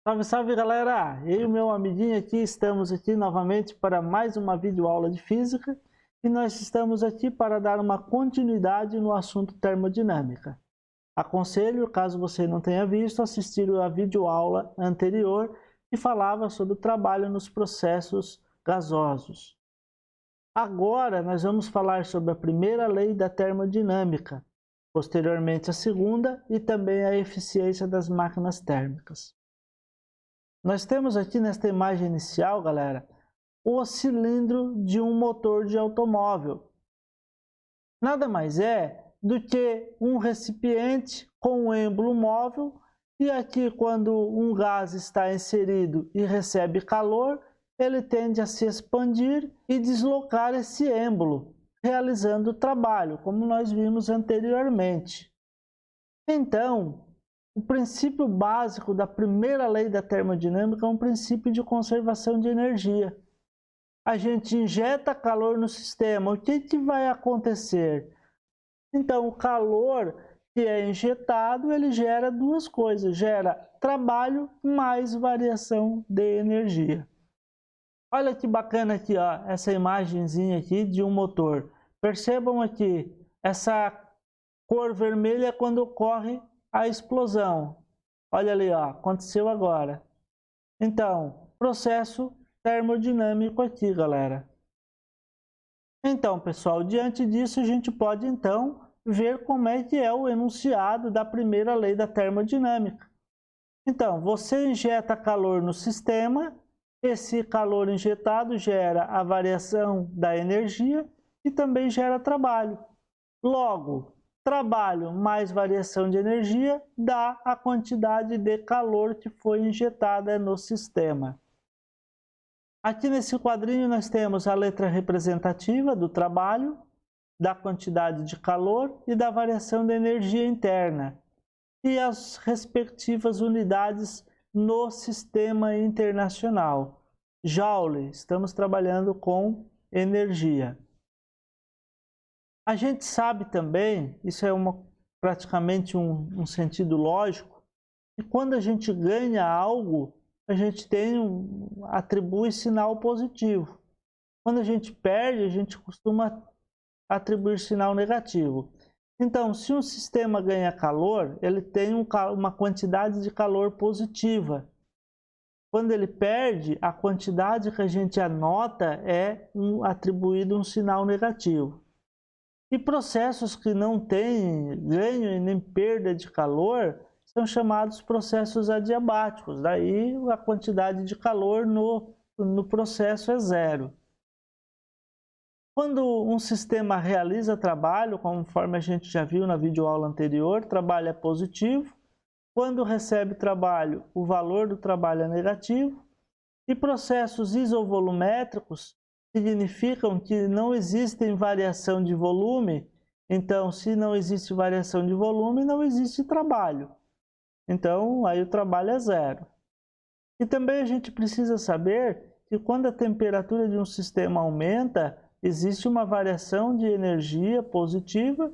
Salve, salve galera! Eu e o meu amiguinho aqui estamos aqui novamente para mais uma videoaula de física e nós estamos aqui para dar uma continuidade no assunto termodinâmica. Aconselho, caso você não tenha visto, assistir a videoaula anterior que falava sobre o trabalho nos processos gasosos. Agora nós vamos falar sobre a primeira lei da termodinâmica, posteriormente a segunda e também a eficiência das máquinas térmicas. Nós temos aqui nesta imagem inicial, galera, o cilindro de um motor de automóvel. Nada mais é do que um recipiente com um êmbolo móvel e aqui quando um gás está inserido e recebe calor, ele tende a se expandir e deslocar esse êmbolo, realizando o trabalho, como nós vimos anteriormente. Então, o princípio básico da primeira lei da termodinâmica é um princípio de conservação de energia. A gente injeta calor no sistema, o que vai acontecer? Então, o calor que é injetado, ele gera duas coisas, gera trabalho mais variação de energia. Olha que bacana aqui, ó, essa imagenzinha aqui de um motor. Percebam aqui, essa cor vermelha é quando ocorre a explosão. Olha ali, ó, aconteceu agora. Então, processo termodinâmico aqui, galera. Então, pessoal, diante disso a gente pode então ver como é que é o enunciado da primeira lei da termodinâmica. Então, você injeta calor no sistema, esse calor injetado gera a variação da energia e também gera trabalho. Logo, trabalho mais variação de energia dá a quantidade de calor que foi injetada no sistema. Aqui nesse quadrinho nós temos a letra representativa do trabalho, da quantidade de calor e da variação da energia interna e as respectivas unidades no sistema internacional. Joule, estamos trabalhando com energia. A gente sabe também, isso é praticamente um sentido lógico, que quando a gente ganha algo, a gente atribui sinal positivo. Quando a gente perde, a gente costuma atribuir sinal negativo. Então, se um sistema ganha calor, ele tem uma quantidade de calor positiva. Quando ele perde, a quantidade que a gente anota é atribuído um sinal negativo. E processos que não têm ganho e nem perda de calor são chamados processos adiabáticos. Daí a quantidade de calor no processo é zero. Quando um sistema realiza trabalho, conforme a gente já viu na videoaula anterior, trabalho é positivo. Quando recebe trabalho, o valor do trabalho é negativo. E processos isovolumétricos significam que não existe variação de volume. Então, se não existe variação de volume, não existe trabalho. Então, aí o trabalho é zero. E também a gente precisa saber que quando a temperatura de um sistema aumenta, existe uma variação de energia positiva,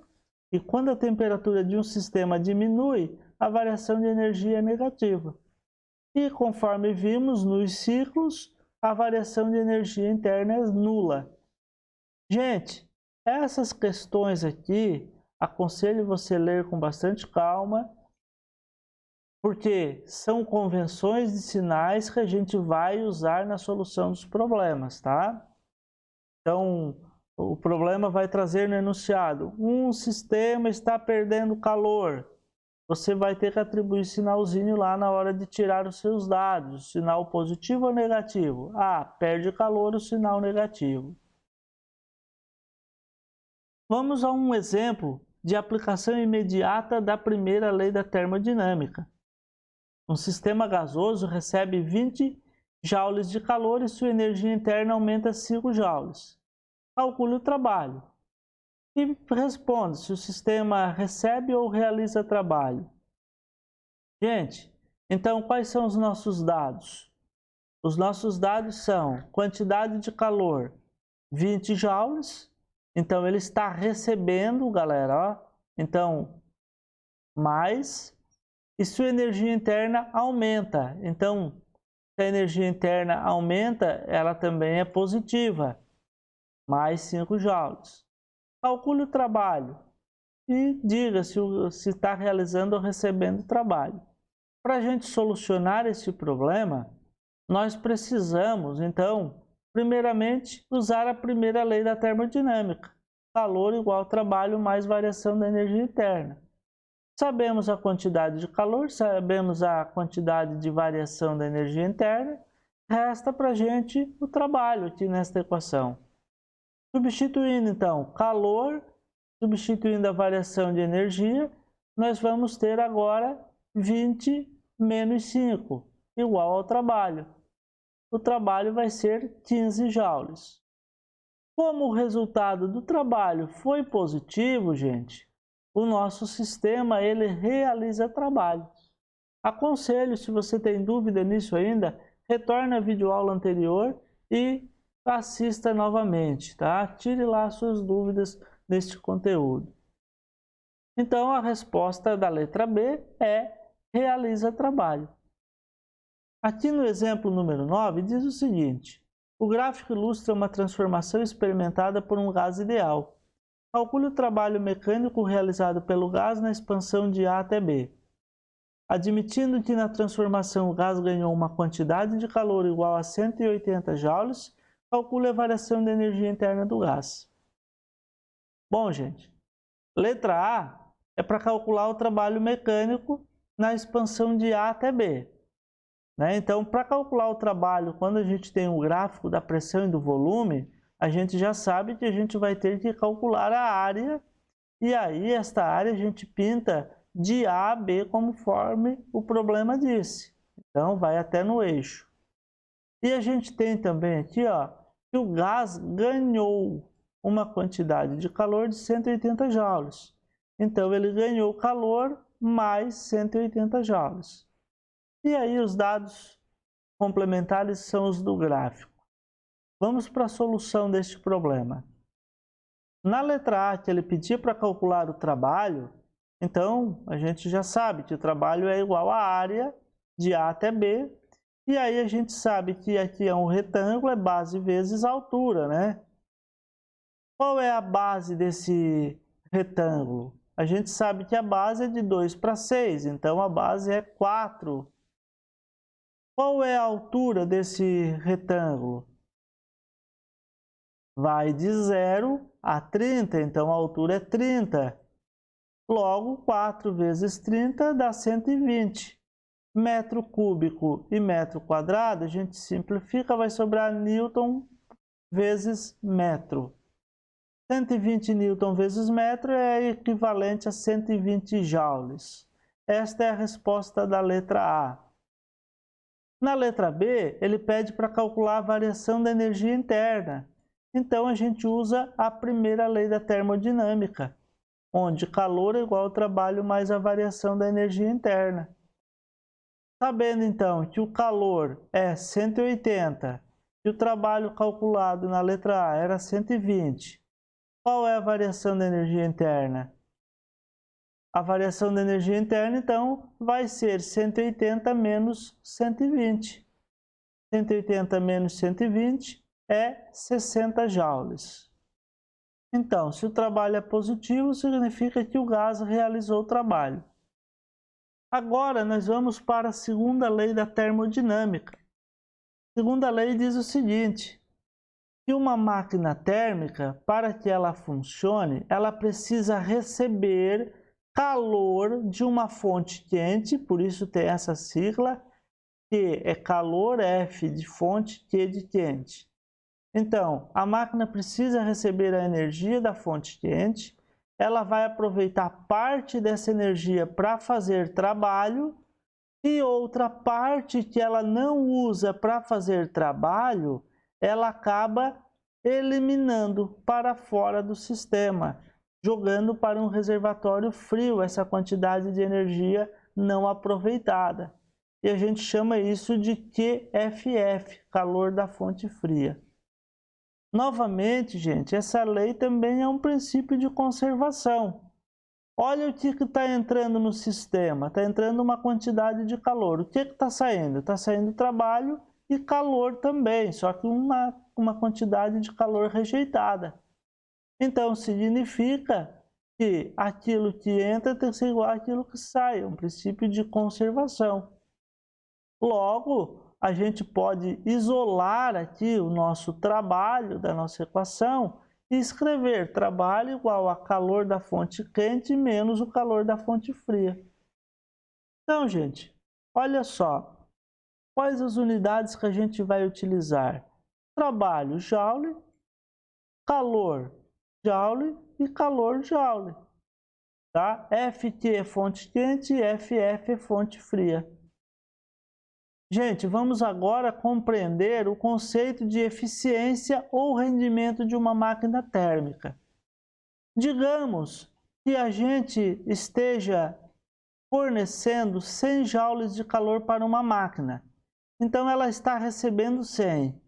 e quando a temperatura de um sistema diminui, a variação de energia é negativa. E conforme vimos nos ciclos, a variação de energia interna é nula. Gente, essas questões aqui, aconselho você ler com bastante calma, porque são convenções de sinais que a gente vai usar na solução dos problemas, tá? Então, o problema vai trazer no enunciado: um sistema está perdendo calor. Você vai ter que atribuir sinalzinho lá na hora de tirar os seus dados, sinal positivo ou negativo. Ah, perde calor, o sinal negativo. Vamos a um exemplo de aplicação imediata da primeira lei da termodinâmica. Um sistema gasoso recebe 20 joules de calor e sua energia interna aumenta 5 joules. Calcule o trabalho. E responde se o sistema recebe ou realiza trabalho. Gente, então quais são os nossos dados? Os nossos dados são quantidade de calor, 20 joules. Então ele está recebendo, galera, ó. Então, mais e sua energia interna aumenta. Então, se a energia interna aumenta, ela também é positiva, mais 5 joules. Calcule o trabalho e diga se está realizando ou recebendo trabalho. Para a gente solucionar esse problema, nós precisamos, então, primeiramente, usar a primeira lei da termodinâmica. Calor igual trabalho mais variação da energia interna. Sabemos a quantidade de calor, sabemos a quantidade de variação da energia interna, resta para a gente o trabalho aqui nesta equação. Substituindo, então, calor, substituindo a variação de energia, nós vamos ter agora 20 menos 5, igual ao trabalho. O trabalho vai ser 15 joules. Como o resultado do trabalho foi positivo, gente, o nosso sistema ele realiza trabalho. Aconselho, se você tem dúvida nisso ainda, retorne à videoaula anterior e assista novamente, tá? Tire lá suas dúvidas neste conteúdo. Então, a resposta da letra B é realiza trabalho. Aqui no exemplo número 9 diz o seguinte: o gráfico ilustra uma transformação experimentada por um gás ideal. Calcule o trabalho mecânico realizado pelo gás na expansão de A até B. Admitindo que na transformação o gás ganhou uma quantidade de calor igual a 180 joules, calcule a variação da energia interna do gás. Bom, gente, letra A é para calcular o trabalho mecânico na expansão de A até B. Então, para calcular o trabalho, quando a gente tem o gráfico da pressão e do volume, a gente já sabe que a gente vai ter que calcular a área, e aí esta área a gente pinta de A a B conforme o problema disse. Então, vai até no eixo. E a gente tem também aqui, ó, que o gás ganhou uma quantidade de calor de 180 joules. Então, ele ganhou calor mais 180 joules. E aí os dados complementares são os do gráfico. Vamos para a solução deste problema. Na letra A, que ele pedia para calcular o trabalho, então a gente já sabe que o trabalho é igual à área de A até B, e aí a gente sabe que aqui é um retângulo, é base vezes altura, né? Qual é a base desse retângulo? A gente sabe que a base é de 2 para 6, então a base é 4. Qual é a altura desse retângulo? Vai de 0 a 30, então a altura é 30. Logo, 4 vezes 30 dá 120. Metro cúbico e metro quadrado, a gente simplifica, vai sobrar newton vezes metro. 120 newton vezes metro é equivalente a 120 joules. Esta é a resposta da letra A. Na letra B, ele pede para calcular a variação da energia interna. Então, a gente usa a primeira lei da termodinâmica, onde calor é igual ao trabalho mais a variação da energia interna. Sabendo, então, que o calor é 180 e o trabalho calculado na letra A era 120, qual é a variação da energia interna? A variação da energia interna, então, vai ser 180 menos 120. 180 menos 120 é 60 joules. Então, se o trabalho é positivo, significa que o gás realizou o trabalho. Agora, nós vamos para a segunda lei da termodinâmica. A segunda lei diz o seguinte: que uma máquina térmica, para que ela funcione, ela precisa receber calor de uma fonte quente, por isso tem essa sigla, Q é calor, F de fonte, Q de quente. Então, a máquina precisa receber a energia da fonte quente, ela vai aproveitar parte dessa energia para fazer trabalho, e outra parte que ela não usa para fazer trabalho, ela acaba eliminando para fora do sistema, jogando para um reservatório frio essa quantidade de energia não aproveitada. E a gente chama isso de QFF, calor da fonte fria. Novamente, gente, essa lei também é um princípio de conservação. Olha o que está entrando no sistema. Está entrando uma quantidade de calor. O que está saindo? Está saindo trabalho e calor também, só que uma quantidade de calor rejeitada. Então, significa que aquilo que entra tem que ser igual àquilo que sai. É um princípio de conservação. Logo, a gente pode isolar aqui o nosso trabalho da nossa equação e escrever trabalho igual a calor da fonte quente menos o calor da fonte fria. Então, gente, olha só. Quais as unidades que a gente vai utilizar? Trabalho, joule, calor, joule e calor, joule. Tá? FT é fonte quente e FF é fonte fria. Gente, vamos agora compreender o conceito de eficiência ou rendimento de uma máquina térmica. Digamos que a gente esteja fornecendo 100 joules de calor para uma máquina. Então, ela está recebendo 100.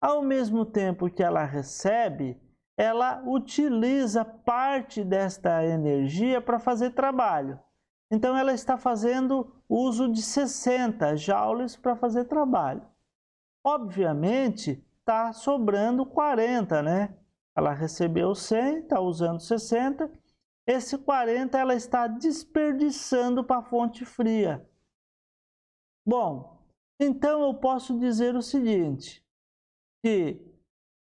Ao mesmo tempo que ela recebe, ela utiliza parte desta energia para fazer trabalho. Então, ela está fazendo uso de 60 joules para fazer trabalho. Obviamente, está sobrando 40, né? Ela recebeu 100, está usando 60. Esse 40 ela está desperdiçando para a fonte fria. Bom, então eu posso dizer o seguinte, que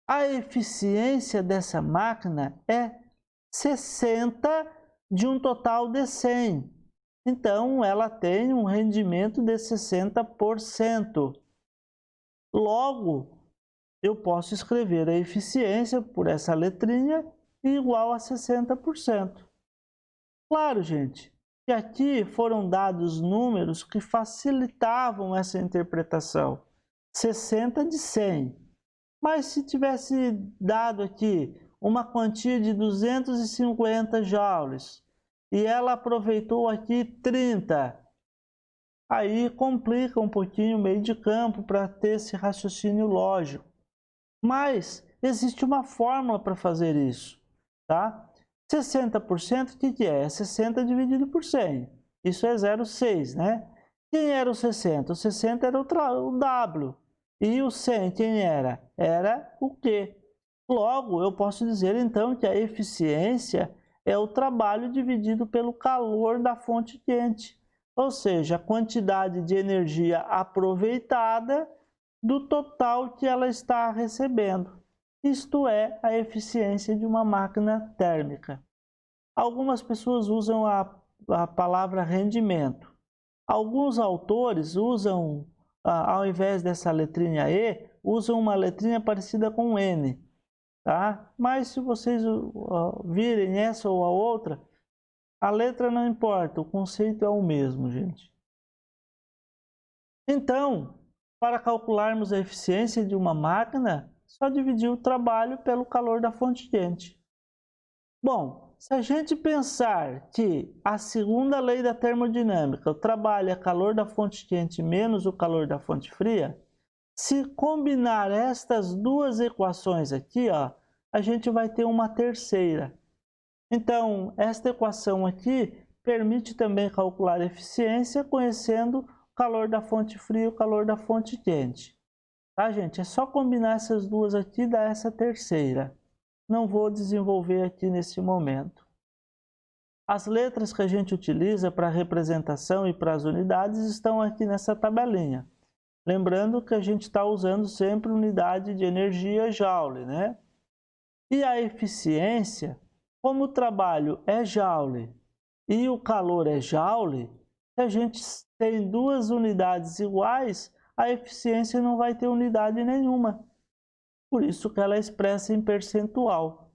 a eficiência dessa máquina é 60 de um total de 100. Então, ela tem um rendimento de 60%. Logo, eu posso escrever a eficiência por essa letrinha igual a 60%. Claro, gente, que aqui foram dados números que facilitavam essa interpretação. 60 de 100. Mas se tivesse dado aqui uma quantia de 250 joules e ela aproveitou aqui 30, aí complica um pouquinho o meio de campo para ter esse raciocínio lógico. Mas existe uma fórmula para fazer isso, tá? 60%, o que é? É 60 dividido por 100. Isso é 0,6, né? Quem era o 60? O 60 era o W. E o 100, quem era? Era o Q. Logo, eu posso dizer então que a eficiência é o trabalho dividido pelo calor da fonte quente. Ou seja, a quantidade de energia aproveitada do total que ela está recebendo. Isto é a eficiência de uma máquina térmica. Algumas pessoas usam a palavra rendimento. Alguns autores usam, ao invés dessa letrinha E, usam uma letrinha parecida com N. Tá? Mas se vocês virem essa ou a outra, a letra não importa, o conceito é o mesmo, gente. Então, para calcularmos a eficiência de uma máquina, só dividir o trabalho pelo calor da fonte quente. Bom, se a gente pensar que a segunda lei da termodinâmica, o trabalho é calor da fonte quente menos o calor da fonte fria, se combinar estas duas equações aqui, ó, a gente vai ter uma terceira. Então, esta equação aqui permite também calcular a eficiência conhecendo o calor da fonte fria e o calor da fonte quente. Tá, gente? É só combinar essas duas aqui e dar essa terceira. Não vou desenvolver aqui nesse momento. As letras que a gente utiliza para a representação e para as unidades estão aqui nessa tabelinha. Lembrando que a gente está usando sempre unidade de energia joule, né? E a eficiência, como o trabalho é joule e o calor é joule, se a gente tem duas unidades iguais, a eficiência não vai ter unidade nenhuma. Por isso que ela é expressa em percentual.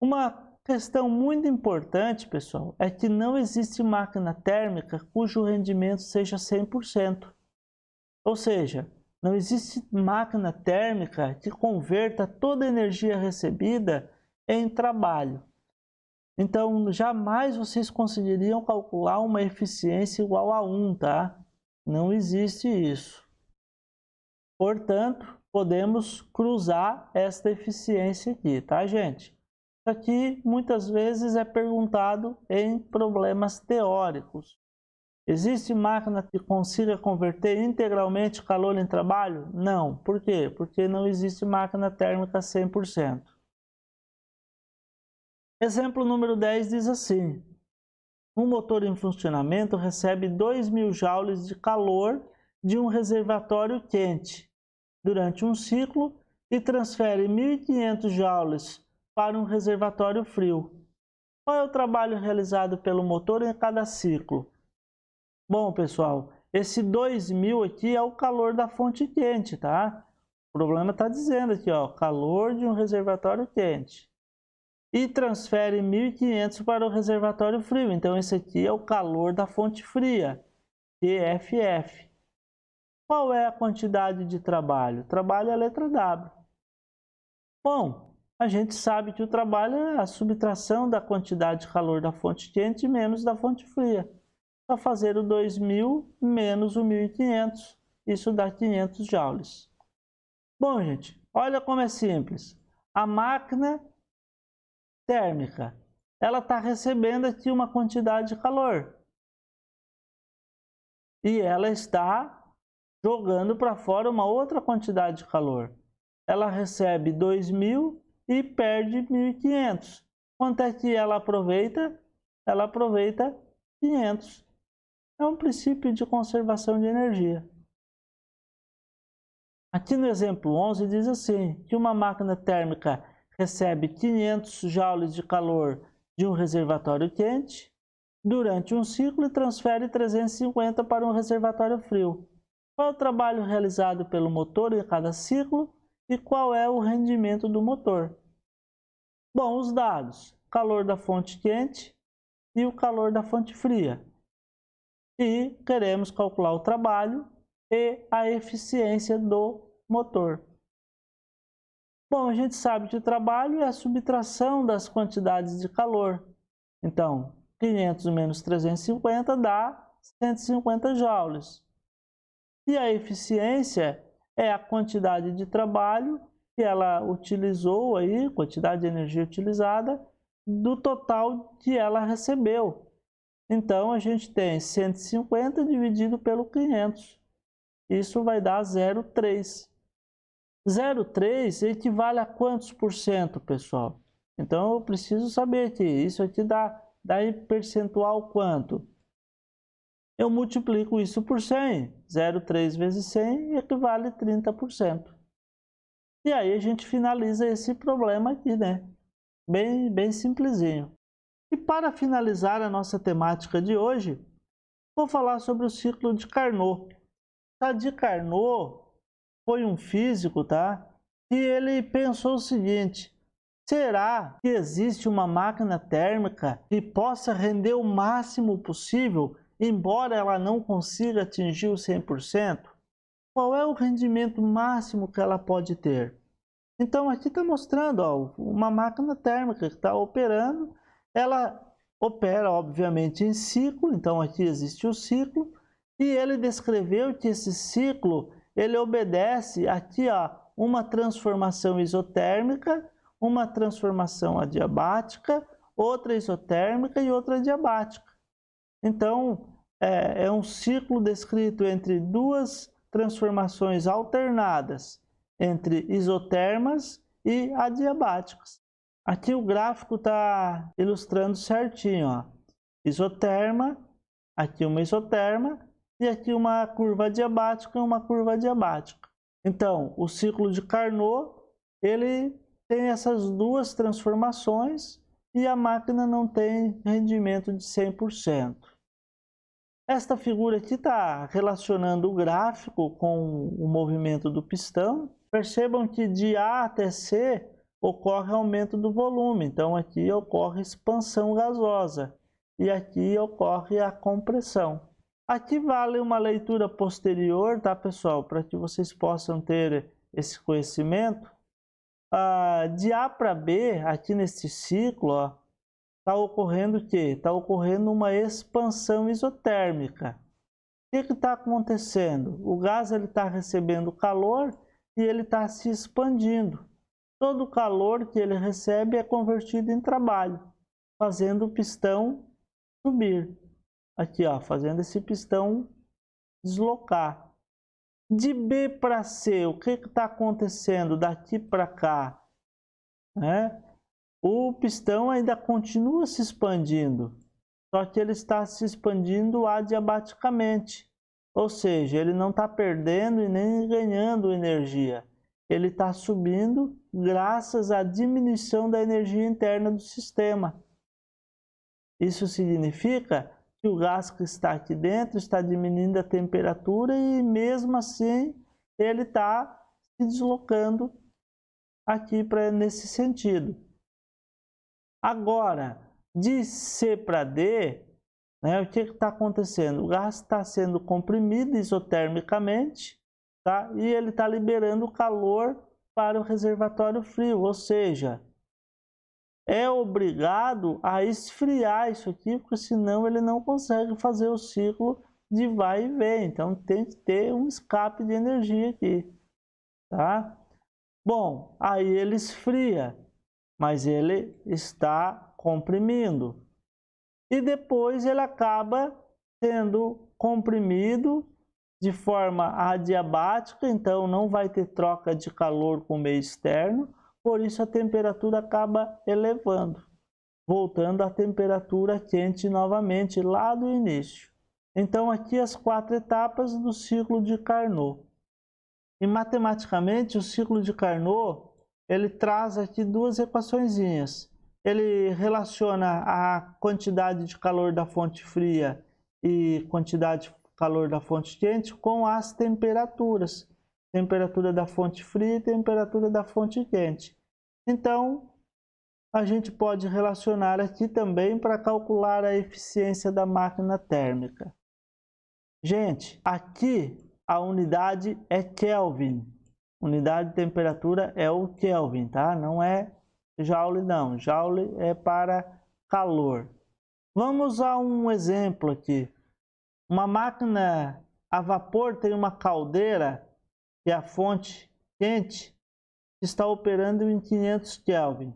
Uma questão muito importante, pessoal, é que não existe máquina térmica cujo rendimento seja 100%. Ou seja, não existe máquina térmica que converta toda a energia recebida em trabalho. Então, jamais vocês conseguiriam calcular uma eficiência igual a 1, tá? Não existe isso. Portanto, podemos cruzar esta eficiência aqui, tá, gente? Aqui muitas vezes é perguntado em problemas teóricos. Existe máquina que consiga converter integralmente calor em trabalho? Não. Por quê? Porque não existe máquina térmica 100%. Exemplo número 10 diz assim: um motor em funcionamento recebe 2.000 joules de calor de um reservatório quente durante um ciclo e transfere 1.500 joules para um reservatório frio. Qual é o trabalho realizado pelo motor em cada ciclo? Bom, pessoal, esse 2.000 aqui é o calor da fonte quente, tá? O problema está dizendo aqui, ó, calor de um reservatório quente. E transfere 1.500 para o reservatório frio. Então, esse aqui é o calor da fonte fria, QFF. Qual é a quantidade de trabalho? Trabalho é a letra W. Bom, a gente sabe que o trabalho é a subtração da quantidade de calor da fonte quente menos da fonte fria. Só fazer o 2.000 menos o 1.500. Isso dá 500 joules. Bom, gente, olha como é simples. A máquina térmica, ela está recebendo aqui uma quantidade de calor e ela está jogando para fora uma outra quantidade de calor. Ela recebe 2.000 e perde 1.500. Quanto é que ela aproveita? Ela aproveita 500. É um princípio de conservação de energia. Aqui no exemplo 11 diz assim, que uma máquina térmica recebe 500 joules de calor de um reservatório quente durante um ciclo e transfere 350 para um reservatório frio. Qual é o trabalho realizado pelo motor em cada ciclo e qual é o rendimento do motor? Bom, os dados, calor da fonte quente e o calor da fonte fria. E queremos calcular o trabalho e a eficiência do motor. Bom, a gente sabe que o trabalho é a subtração das quantidades de calor. Então, 500 menos 350 dá 150 joules. E a eficiência é a quantidade de trabalho que ela utilizou, aí, quantidade de energia utilizada, do total que ela recebeu. Então, a gente tem 150 dividido pelo 500. Isso vai dar 0,3. 0,3 equivale a quantos por cento, pessoal? Então, eu preciso saber aqui. Isso aqui dá em percentual quanto? Eu multiplico isso por 100. 0,3 vezes 100 equivale a 30%. E aí a gente finaliza esse problema aqui, né? Bem simplesinho. E para finalizar a nossa temática de hoje, vou falar sobre o ciclo de Carnot. Sadi Carnot foi um físico, tá? E ele pensou o seguinte: será que existe uma máquina térmica que possa render o máximo possível, embora ela não consiga atingir o 100%? Qual é o rendimento máximo que ela pode ter? Então aqui está mostrando, ó, uma máquina térmica que está operando. Ela opera obviamente em ciclo, então aqui existe o ciclo. E ele descreveu que esse ciclo ele obedece aqui a uma transformação isotérmica, uma transformação adiabática, outra isotérmica e outra adiabática. Então, é um ciclo descrito entre duas transformações alternadas, entre isotermas e adiabáticas. Aqui o gráfico está ilustrando certinho, ó. Isoterma, aqui uma isoterma, e aqui uma curva adiabática e uma curva adiabática. Então, o ciclo de Carnot, ele tem essas duas transformações e a máquina não tem rendimento de 100%. Esta figura aqui está relacionando o gráfico com o movimento do pistão. Percebam que de A até C ocorre aumento do volume, então aqui ocorre expansão gasosa e aqui ocorre a compressão. Aqui vale uma leitura posterior, tá, pessoal? Para que vocês possam ter esse conhecimento. De A para B, aqui nesse ciclo, está ocorrendo o quê? Está ocorrendo uma expansão isotérmica. O que está acontecendo? O gás está recebendo calor e ele está se expandindo. todo o calor que ele recebe é convertido em trabalho, fazendo o pistão subir. Aqui, ó, fazendo esse pistão deslocar. De B para C, o que está acontecendo daqui para cá? Né? O pistão ainda continua se expandindo, só que ele está se expandindo adiabaticamente, ou seja, ele não está perdendo e nem ganhando energia. Ele está subindo graças à diminuição da energia interna do sistema. Isso significa que o gás que está aqui dentro está diminuindo a temperatura e mesmo assim ele está se deslocando aqui nesse sentido. Agora, de C para D, né, o que está acontecendo? O gás está sendo comprimido isotermicamente, tá? E ele está liberando calor para o reservatório frio, ou seja, é obrigado a esfriar isso aqui, porque senão ele não consegue fazer o ciclo de vai e vem. Então tem que ter um escape de energia aqui, tá? Bom, aí ele esfria, mas ele está comprimindo. E depois ele acaba sendo comprimido de forma adiabática, então não vai ter troca de calor com o meio externo, por isso a temperatura acaba elevando, voltando à temperatura quente novamente lá do início. Então aqui as 4 etapas do ciclo de Carnot. E matematicamente o ciclo de Carnot, ele traz aqui 2 equaçõezinhas. Ele relaciona a quantidade de calor da fonte fria e quantidade de calor da fonte quente com as temperaturas. Temperatura da fonte fria e temperatura da fonte quente. Então, a gente pode relacionar aqui também para calcular a eficiência da máquina térmica. Gente, aqui a unidade é Kelvin. Unidade de temperatura é o Kelvin, tá? Não é Joule não. Joule é para calor. Vamos a um exemplo aqui. Uma máquina a vapor tem uma caldeira, que é a fonte quente, que está operando em 500 Kelvin.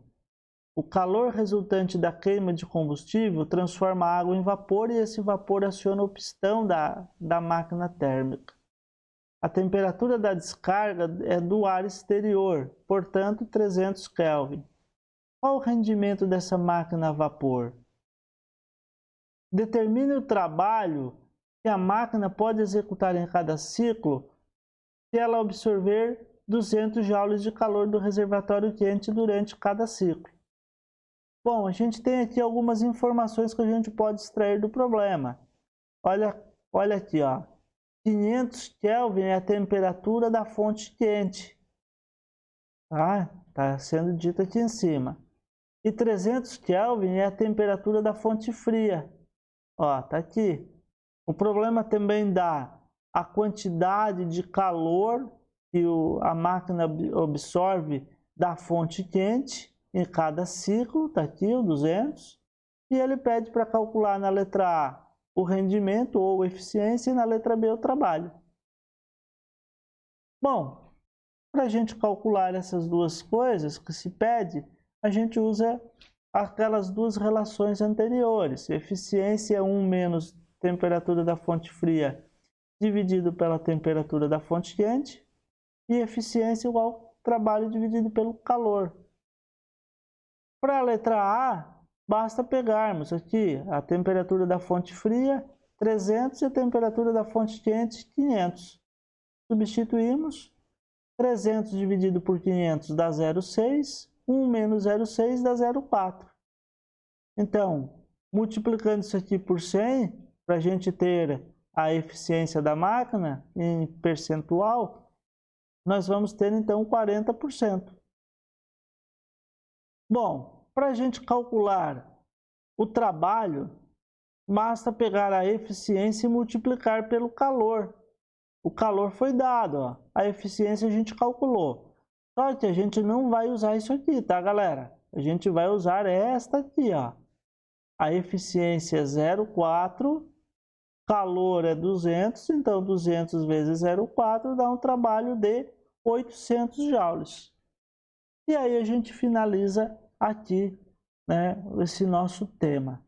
O calor resultante da queima de combustível transforma a água em vapor e esse vapor aciona o pistão da máquina térmica. A temperatura da descarga é do ar exterior, portanto 300 Kelvin. Qual o rendimento dessa máquina a vapor? Determine o trabalho que a máquina pode executar em cada ciclo se ela absorver 200 joules de calor do reservatório quente durante cada ciclo. Bom, a gente tem aqui algumas informações que a gente pode extrair do problema. Olha aqui, ó. 500 Kelvin é a temperatura da fonte quente. Tá sendo dito aqui em cima. E 300 Kelvin é a temperatura da fonte fria. Ó, tá aqui. O problema também dá a quantidade de calor que a máquina absorve da fonte quente em cada ciclo, tá aqui o 200. E ele pede para calcular na letra A o rendimento ou eficiência e na letra B o trabalho. Bom, para a gente calcular essas duas coisas que se pede, a gente usa aquelas 2 relações anteriores. Eficiência é 1 menos temperatura da fonte fria dividido pela temperatura da fonte quente e eficiência igual trabalho dividido pelo calor. Para a letra A, basta pegarmos aqui a temperatura da fonte fria 300 e a temperatura da fonte quente 500. Substituímos. 300 dividido por 500 dá 0,6. 1 menos 0,6 dá 0,4. Então, multiplicando isso aqui por 100, para a gente ter a eficiência da máquina em percentual, nós vamos ter então 40%. Bom, para a gente calcular o trabalho, basta pegar a eficiência e multiplicar pelo calor. O calor foi dado, ó. A eficiência a gente calculou. Só que a gente não vai usar isso aqui, tá, galera? A gente vai usar esta aqui, ó. A eficiência é 0,4, calor é 200, então 200 vezes 0,4 dá um trabalho de 800 joules. E aí a gente finaliza aqui, né, esse nosso tema.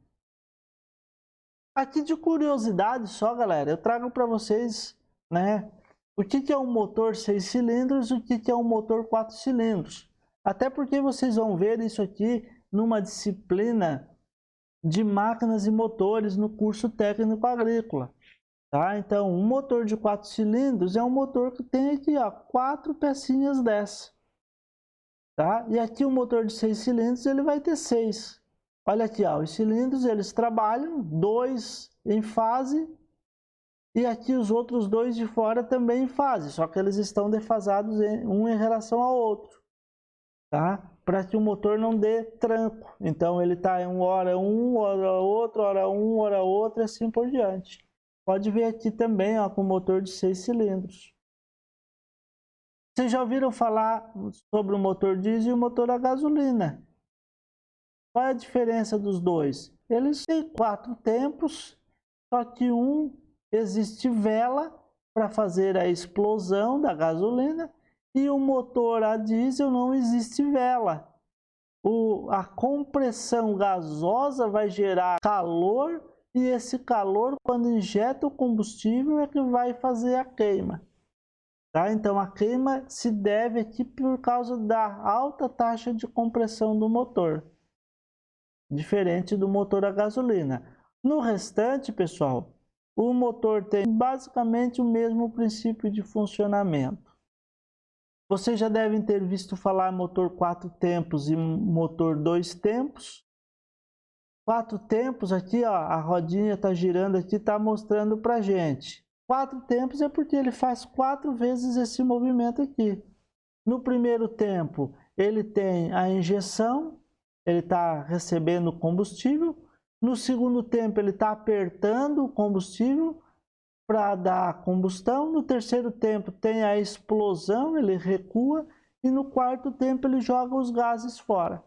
Aqui de curiosidade só, galera, eu trago para vocês, né, o que é um motor 6 cilindros e o que é um motor 4 cilindros. Até porque vocês vão ver isso aqui numa disciplina de máquinas e motores no curso técnico agrícola. Tá? Então, um motor de 4 cilindros é um motor que tem aqui, ó, 4 pecinhas dessa. Tá? E aqui o motor de 6 cilindros ele vai ter 6. Olha aqui, ó, os cilindros eles trabalham, 2 em fase, e aqui os outros 2 de fora também em fase, só que eles estão defasados um em relação ao outro. Tá? Para que o motor não dê tranco. Então ele está em hora outro, hora outro, e assim por diante. Pode ver aqui também, ó, com motor de 6 cilindros. Vocês já ouviram falar sobre o motor diesel e o motor a gasolina? Qual é a diferença dos dois? Eles têm 4 tempos, só que um existe vela para fazer a explosão da gasolina e o motor a diesel não existe vela. A compressão gasosa vai gerar calor e esse calor, quando injeta o combustível, é que vai fazer a queima. Tá? Então a queima se deve aqui por causa da alta taxa de compressão do motor, diferente do motor a gasolina. No restante, pessoal, o motor tem basicamente o mesmo princípio de funcionamento. Vocês já devem ter visto falar motor 4 tempos e motor 2 tempos. 4 tempos aqui, ó, a rodinha está girando aqui, está mostrando para a gente. 4 tempos é porque ele faz 4 vezes esse movimento aqui. No primeiro tempo, ele tem a injeção, ele está recebendo combustível. No segundo tempo, ele está apertando o combustível para dar combustão. No terceiro tempo, tem a explosão, ele recua. E no quarto tempo, ele joga os gases fora.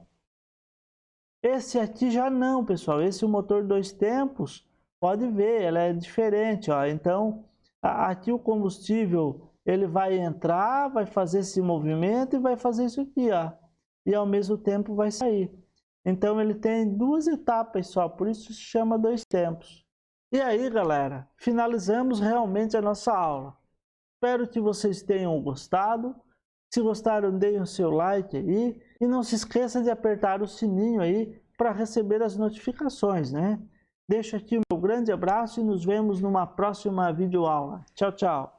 Esse aqui já não, pessoal. Esse motor 2 tempos, pode ver, ela é diferente, ó. Então, aqui o combustível, ele vai entrar, vai fazer esse movimento e vai fazer isso aqui, ó. E ao mesmo tempo vai sair. Então, ele tem 2 etapas só, por isso se chama 2 tempos. E aí, galera, finalizamos realmente a nossa aula. Espero que vocês tenham gostado. Se gostaram, deem o seu like aí. E não se esqueça de apertar o sininho aí para receber as notificações, né? Deixo aqui o meu grande abraço e nos vemos numa próxima videoaula. Tchau, tchau!